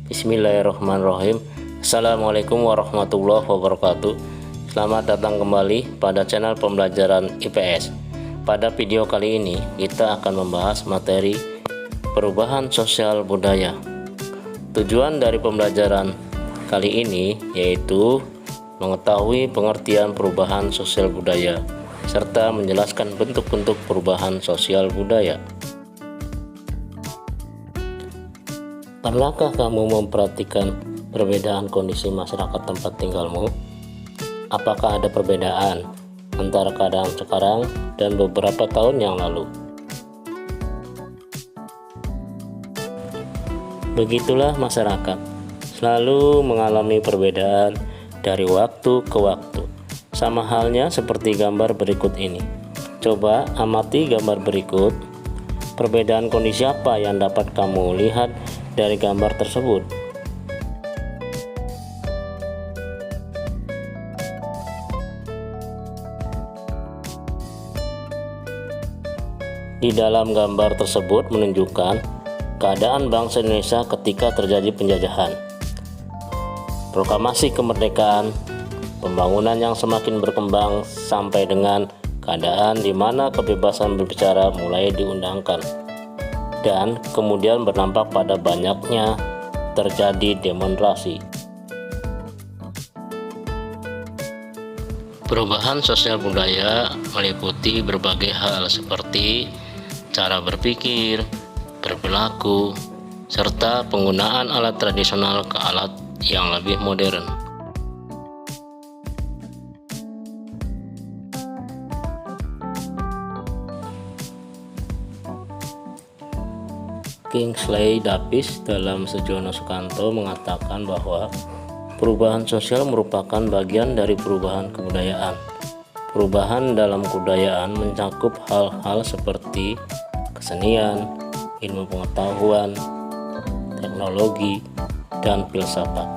Bismillahirrahmanirrahim. Assalamualaikum warahmatullahi wabarakatuh. Selamat datang kembali pada channel pembelajaran IPS. Pada video kali ini kita akan membahas materi perubahan sosial budaya. Tujuan dari pembelajaran kali ini yaitu mengetahui pengertian perubahan sosial budaya serta menjelaskan bentuk-bentuk perubahan sosial budaya. Pernahkah kamu memperhatikan perbedaan kondisi masyarakat tempat tinggalmu? Apakah ada perbedaan antara keadaan sekarang dan beberapa tahun yang lalu? Begitulah masyarakat, selalu mengalami perbedaan dari waktu ke waktu. Sama halnya seperti gambar berikut ini. Coba amati gambar berikut. Perbedaan kondisi apa yang dapat kamu lihat dari gambar tersebut? Di dalam gambar tersebut menunjukkan keadaan bangsa Indonesia ketika terjadi penjajahan, proklamasi kemerdekaan, pembangunan yang semakin berkembang sampai dengan keadaan di mana kebebasan berbicara mulai diundangkan. Dan kemudian berdampak pada banyaknya terjadi demonstrasi. Perubahan sosial budaya meliputi berbagai hal seperti cara berpikir, berperilaku, serta penggunaan alat tradisional ke alat yang lebih modern. Kingsley Davis dalam Sejono Sukanto mengatakan bahwa perubahan sosial merupakan bagian dari perubahan kebudayaan. Perubahan dalam kebudayaan mencakup hal-hal seperti kesenian, ilmu pengetahuan, teknologi, dan filsafat.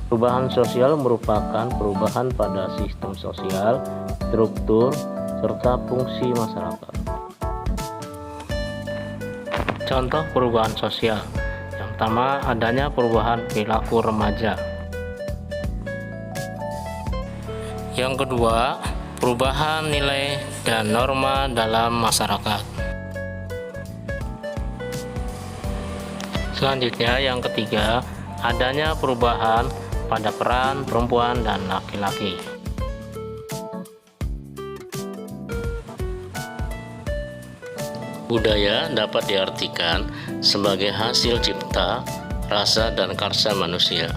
Perubahan sosial merupakan perubahan pada sistem sosial, struktur, serta fungsi masyarakat. Contoh perubahan sosial. Yang pertama, adanya perubahan perilaku remaja. Yang kedua, perubahan nilai dan norma dalam masyarakat. Selanjutnya, yang ketiga, adanya perubahan pada peran perempuan dan laki-laki. Budaya dapat diartikan sebagai hasil cipta, rasa, dan karsa manusia.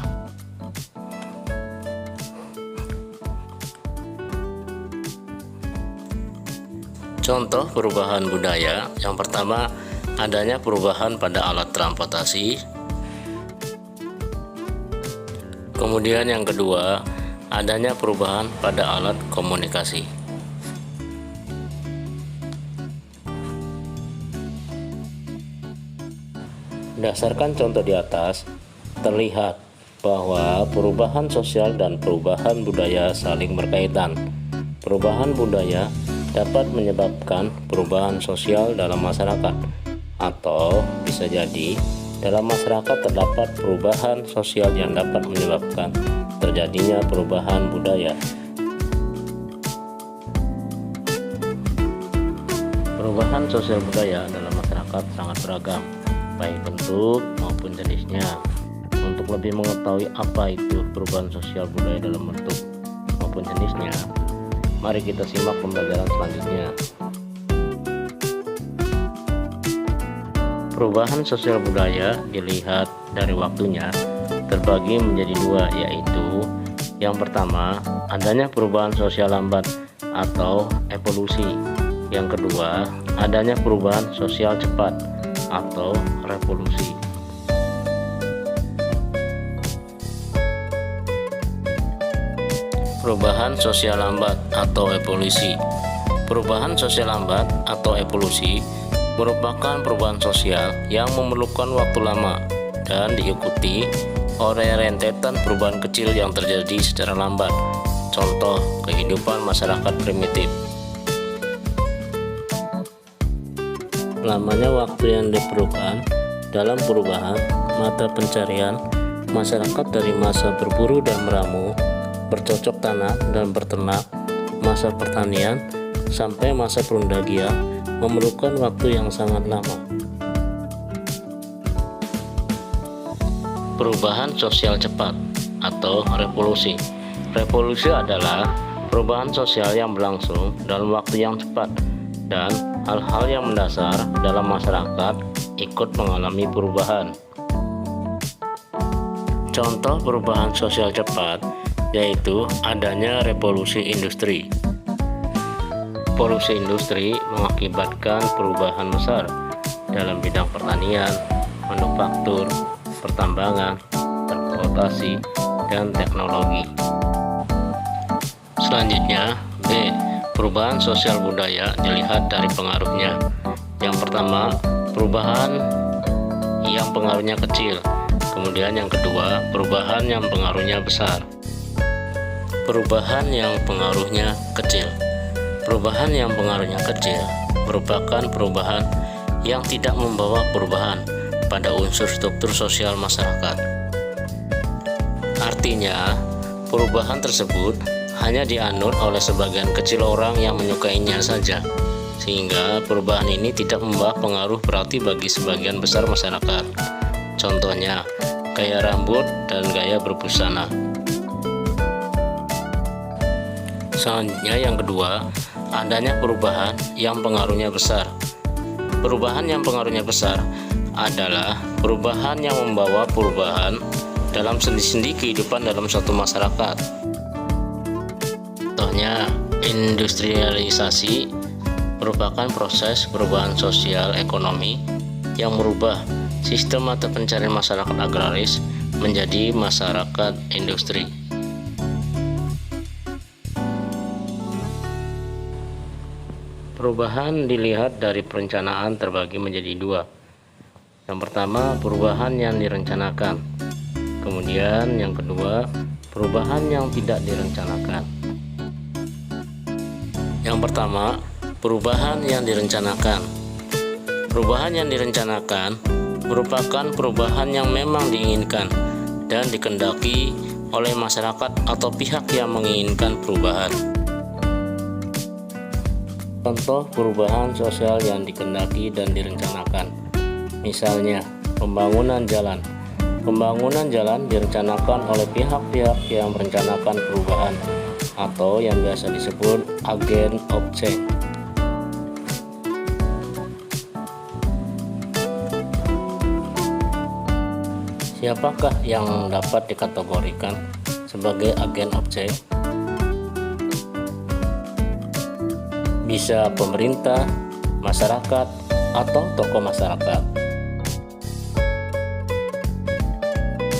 Contoh perubahan budaya, yang pertama, adanya perubahan pada alat transportasi. Kemudian yang kedua, adanya perubahan pada alat komunikasi. Berdasarkan contoh di atas, terlihat bahwa perubahan sosial dan perubahan budaya saling berkaitan. Perubahan budaya dapat menyebabkan perubahan sosial dalam masyarakat, atau bisa jadi dalam masyarakat terdapat perubahan sosial yang dapat menyebabkan terjadinya perubahan budaya. Perubahan sosial budaya dalam masyarakat sangat beragam, baik bentuk maupun jenisnya. Untuk lebih mengetahui apa itu perubahan sosial budaya dalam bentuk maupun jenisnya, mari kita simak pembelajaran selanjutnya. Perubahan sosial budaya dilihat dari waktunya terbagi menjadi dua, yaitu yang pertama, adanya perubahan sosial lambat atau evolusi. Yang kedua, adanya perubahan sosial cepat atau revolusi. Perubahan sosial lambat atau evolusi. Perubahan sosial lambat atau evolusi merupakan perubahan sosial yang memerlukan waktu lama dan diikuti oleh rentetan perubahan kecil yang terjadi secara lambat. Contoh kehidupan masyarakat primitif. Lamanya waktu yang diperlukan dalam perubahan mata pencarian masyarakat dari masa berburu dan meramu, bercocok tanam dan berternak, masa pertanian, sampai masa perundagian memerlukan waktu yang sangat lama. Perubahan sosial cepat atau revolusi. Revolusi adalah perubahan sosial yang berlangsung dalam waktu yang cepat dan hal-hal yang mendasar dalam masyarakat ikut mengalami perubahan. Contoh perubahan sosial cepat yaitu adanya revolusi industri. Revolusi industri mengakibatkan perubahan besar dalam bidang pertanian, manufaktur, pertambangan, transportasi, dan teknologi. Selanjutnya, B. Perubahan sosial budaya dilihat dari pengaruhnya. Yang pertama, perubahan yang pengaruhnya kecil. Kemudian yang kedua, perubahan yang pengaruhnya besar. Perubahan yang pengaruhnya kecil. Perubahan yang pengaruhnya kecil merupakan perubahan yang tidak membawa perubahan pada unsur struktur sosial masyarakat. Artinya, perubahan tersebut hanya dianut oleh sebagian kecil orang yang menyukainya saja, sehingga perubahan ini tidak membawa pengaruh berarti bagi sebagian besar masyarakat. Contohnya, gaya rambut dan gaya berbusana. Selanjutnya yang kedua, adanya perubahan yang pengaruhnya besar. Perubahan yang pengaruhnya besar adalah perubahan yang membawa perubahan dalam sendi-sendi kehidupan dalam suatu masyarakat. Contohnya, industrialisasi merupakan proses perubahan sosial ekonomi yang merubah sistem mata pencarian masyarakat agraris menjadi masyarakat industri. Perubahan dilihat dari perencanaan terbagi menjadi dua. Yang pertama, perubahan yang direncanakan. Kemudian yang kedua, perubahan yang tidak direncanakan. Yang pertama, perubahan yang direncanakan. Perubahan yang direncanakan merupakan perubahan yang memang diinginkan dan dikehendaki oleh masyarakat atau pihak yang menginginkan perubahan. Contoh perubahan sosial yang dikehendaki dan direncanakan. Misalnya, pembangunan jalan. Pembangunan jalan direncanakan oleh pihak-pihak yang merencanakan perubahan atau yang biasa disebut agen of change. Siapakah yang dapat dikategorikan sebagai agen of change? Bisa pemerintah, masyarakat, atau tokoh masyarakat.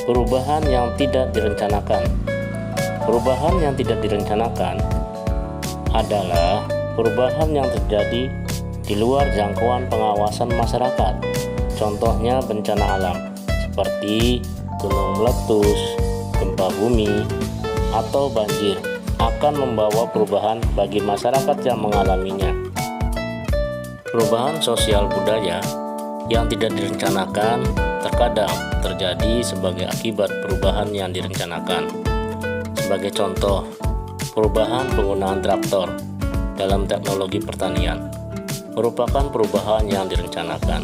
Perubahan yang tidak direncanakan. Perubahan yang tidak direncanakan adalah perubahan yang terjadi di luar jangkauan pengawasan masyarakat. Contohnya bencana alam seperti gunung meletus, gempa bumi, atau banjir akan membawa perubahan bagi masyarakat yang mengalaminya. Perubahan sosial budaya yang tidak direncanakan terkadang terjadi sebagai akibat perubahan yang direncanakan. Sebagai contoh, perubahan penggunaan traktor dalam teknologi pertanian merupakan perubahan yang direncanakan.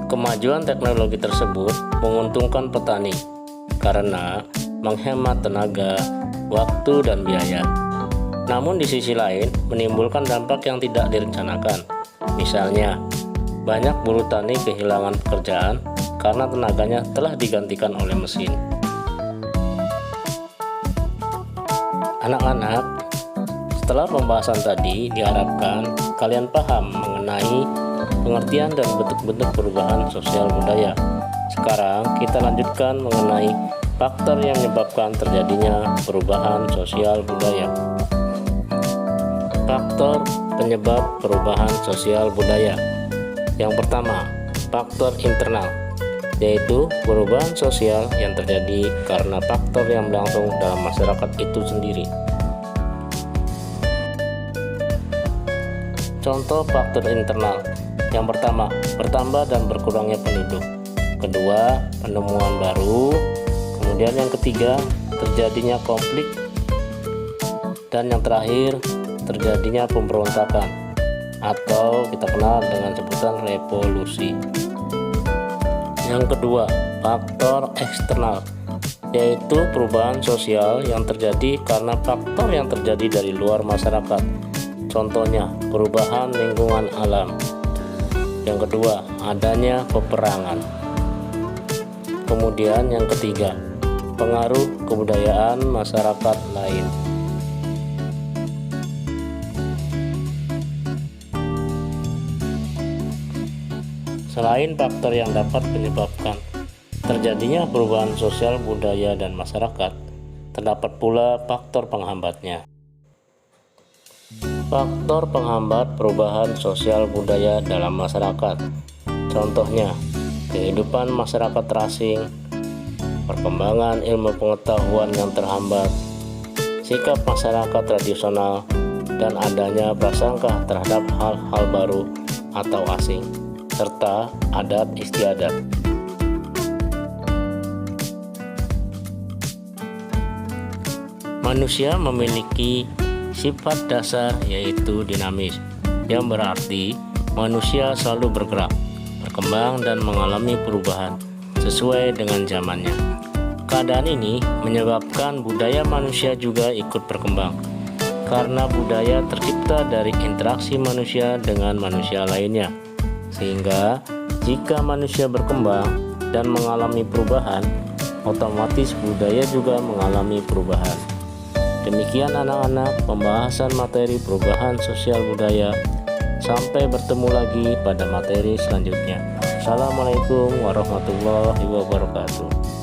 Kemajuan teknologi tersebut menguntungkan petani karena menghemat tenaga, waktu, dan biaya. Namun di sisi lain menimbulkan dampak yang tidak direncanakan. Misalnya, banyak buruh tani kehilangan pekerjaan karena tenaganya telah digantikan oleh mesin. Anak-anak, setelah pembahasan tadi diharapkan kalian paham mengenai pengertian dan bentuk-bentuk perubahan sosial budaya. Sekarang kita lanjutkan mengenai faktor yang menyebabkan terjadinya perubahan sosial budaya. Faktor penyebab perubahan sosial budaya. Yang pertama, faktor internal, yaitu perubahan sosial yang terjadi karena faktor yang berlangsung dalam masyarakat itu sendiri. Contoh faktor internal Yang pertama, bertambah dan berkurangnya penduduk. Kedua, penemuan baru. Kemudian yang ketiga, terjadinya konflik. Dan yang terakhir, terjadinya pemberontakan atau kita kenal dengan sebutan revolusi. Yang kedua, faktor eksternal, yaitu perubahan sosial yang terjadi karena faktor yang terjadi dari luar masyarakat. Contohnya, perubahan lingkungan alam. Yang kedua, adanya peperangan. Kemudian yang ketiga, pengaruh kebudayaan masyarakat lain. Selain faktor yang dapat menyebabkan terjadinya perubahan sosial, budaya, dan masyarakat, terdapat pula faktor penghambatnya. Faktor penghambat perubahan sosial budaya dalam masyarakat. Contohnya, kehidupan masyarakat terasing, perkembangan ilmu pengetahuan yang terhambat, sikap masyarakat tradisional, dan adanya prasangka terhadap hal-hal baru atau asing, serta adat istiadat. Manusia memiliki sifat dasar yaitu dinamis, yang berarti manusia selalu bergerak, berkembang, dan mengalami perubahan sesuai dengan zamannya. Keadaan ini menyebabkan budaya manusia juga ikut berkembang, karena budaya tercipta dari interaksi manusia dengan manusia lainnya. Sehingga jika manusia berkembang dan mengalami perubahan, otomatis budaya juga mengalami perubahan. Demikian anak-anak pembahasan materi perubahan sosial budaya. Sampai bertemu lagi pada materi selanjutnya. Assalamualaikum warahmatullahi wabarakatuh.